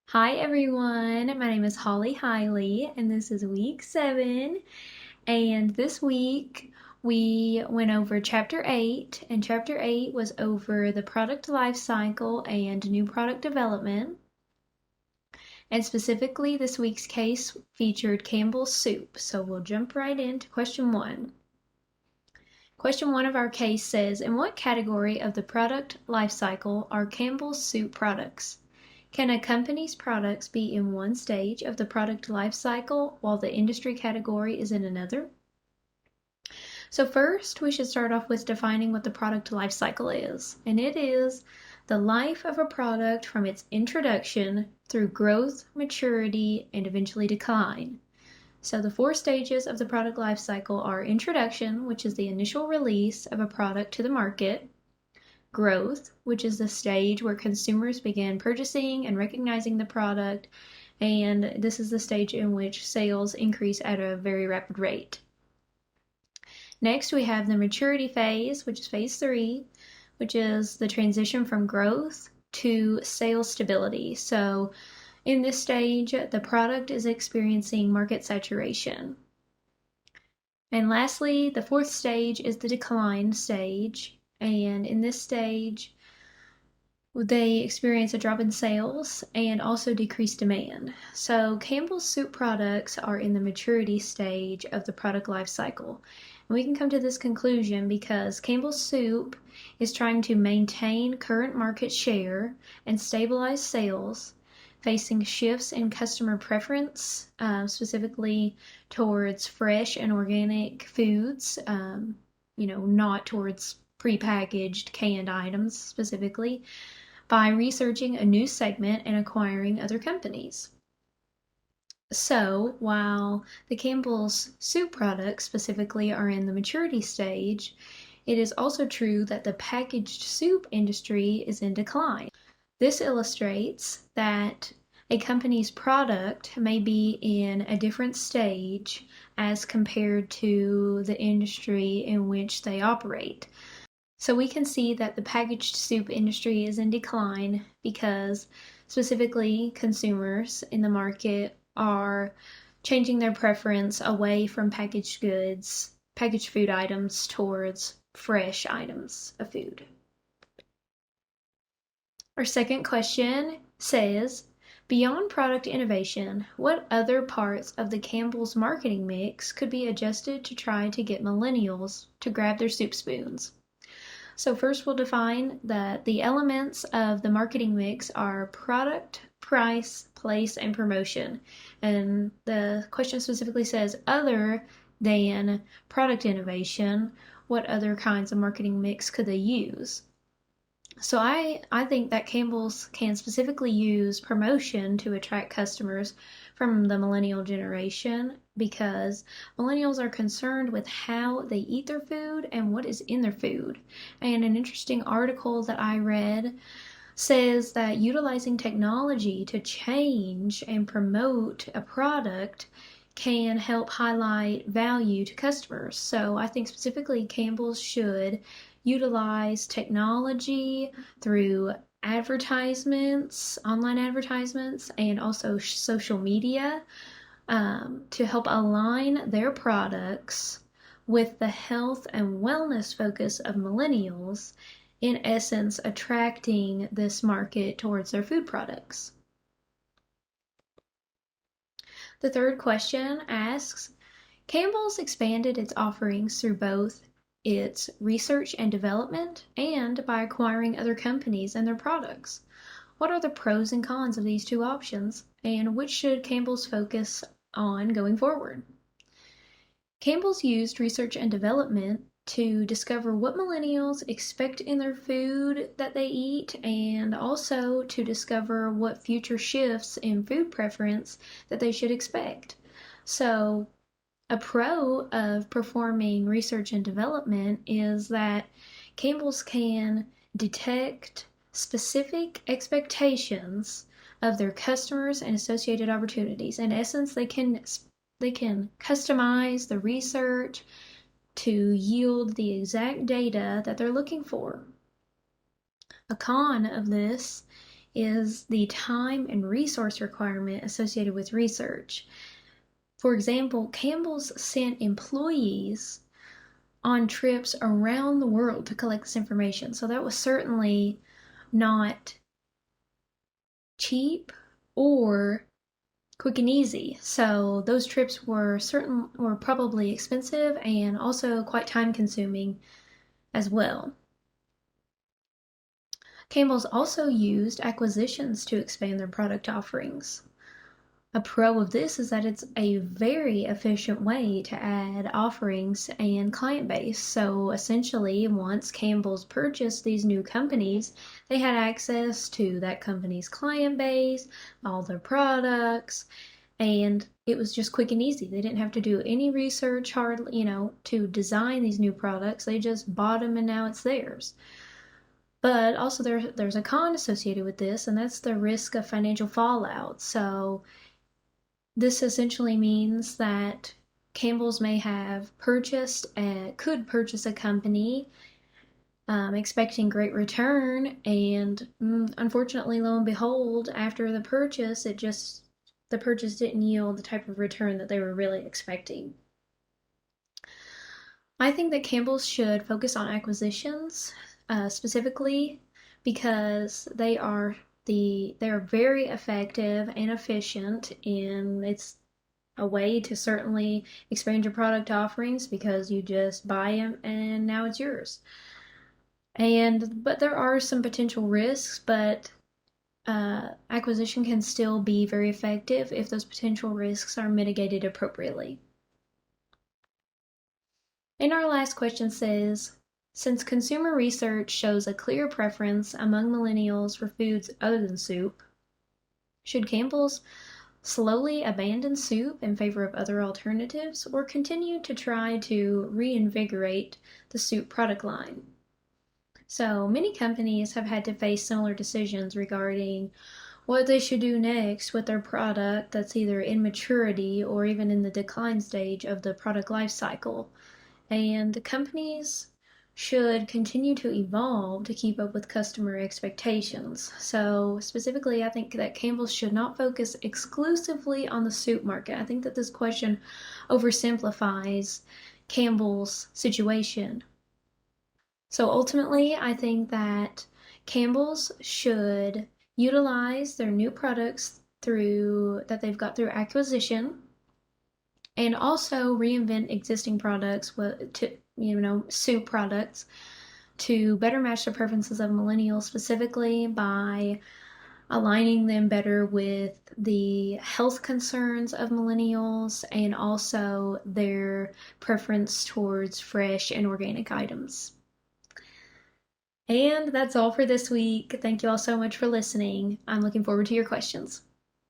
Hi everyone, my name is Holly Hiley, and this is week 7. And this week we went over Chapter 8, and Chapter 8 was over the product life cycle and new product development. And specifically, this week's case featured Campbell's soup, so we'll jump right into question 1. Question 1 of our case says, in what category of the product life cycle are Campbell's soup products? Can a company's products be in one stage of the product life cycle while the industry category is in another? So first, we should start off with defining what the product life cycle is. And it is the life of a product from its introduction through growth, maturity, and eventually decline. So the 4 stages of the product life cycle are introduction, which is the initial release of a product to the market; growth, which is the stage where consumers begin purchasing and recognizing the product, and this is the stage in which sales increase at a very rapid rate. Next, we have the maturity phase, which is phase 3, which is the transition from growth to sales stability. So in this stage, the product is experiencing market saturation. And lastly, the 4th stage is the decline stage. And in this stage, they experience a drop in sales and also decreased demand. So Campbell's soup products are in the maturity stage of the product life cycle. And we can come to this conclusion because Campbell's soup is trying to maintain current market share and stabilize sales, facing shifts in customer preference, specifically towards fresh and organic foods, not towards prepackaged canned items specifically, by researching a new segment and acquiring other companies. So, while the Campbell's soup products specifically are in the maturity stage, it is also true that the packaged soup industry is in decline. This illustrates that a company's product may be in a different stage as compared to the industry in which they operate. So we can see that the packaged soup industry is in decline because specifically consumers in the market are changing their preference away from packaged goods, packaged food items towards fresh items of food. Our second question says, beyond product innovation, what other parts of the Campbell's marketing mix could be adjusted to try to get millennials to grab their soup spoons? So first we'll define that the elements of the marketing mix are product, price, place, and promotion. And the question specifically says, other than product innovation, what other kinds of marketing mix could they use? So I think that Campbell's can specifically use promotion to attract customers from the millennial generation because millennials are concerned with how they eat their food and what is in their food. And an interesting article that I read says that utilizing technology to change and promote a product can help highlight value to customers. So I think specifically Campbell's should utilize technology through advertisements, online advertisements, and also social media to help align their products with the health and wellness focus of millennials, in essence, attracting this market towards their food products. The third question asks, Campbell's expanded its offerings through both its research and development and by acquiring other companies and their products. What are the pros and cons of these two options, and which should Campbell's focus on going forward? Campbell's used research and development to discover what millennials expect in their food that they eat, and also to discover what future shifts in food preference that they should expect. So a pro of performing research and development is that Campbell's can detect specific expectations of their customers and associated opportunities. In essence, they can customize the research to yield the exact data that they're looking for. A con of this is the time and resource requirement associated with research. For example, Campbell's sent employees on trips around the world to collect this information. So that was certainly not cheap or quick and easy. So those trips were probably expensive and also quite time consuming as well. Campbell's also used acquisitions to expand their product offerings. A pro of this is that it's a very efficient way to add offerings and client base. So essentially, once Campbell's purchased these new companies, they had access to that company's client base, all their products, and it was just quick and easy. They didn't have to do any research hardly, to design these new products. They just bought them and now it's theirs. But also there's a con associated with this, and that's the risk of financial fallout. So this essentially means that Campbell's may have could purchase a company expecting great return, and unfortunately, lo and behold, after the purchase, the purchase didn't yield the type of return that they were really expecting. I think that Campbell's should focus on acquisitions specifically because they are very effective and efficient, and it's a way to certainly expand your product offerings because you just buy them and now it's yours. But there are some potential risks, but acquisition can still be very effective if those potential risks are mitigated appropriately. And our last question says, since consumer research shows a clear preference among millennials for foods other than soup, should Campbell's slowly abandon soup in favor of other alternatives or continue to try to reinvigorate the soup product line? So many companies have had to face similar decisions regarding what they should do next with their product that's either in maturity or even in the decline stage of the product life cycle. And the companies should continue to evolve to keep up with customer expectations. So specifically, I think that Campbell's should not focus exclusively on the soup market. I think that this question oversimplifies Campbell's situation. So ultimately, I think that Campbell's should utilize their new products that they've got through acquisition, and also reinvent existing products soup products to better match the preferences of millennials, specifically by aligning them better with the health concerns of millennials and also their preference towards fresh and organic items. And that's all for this week. Thank you all so much for listening. I'm looking forward to your questions.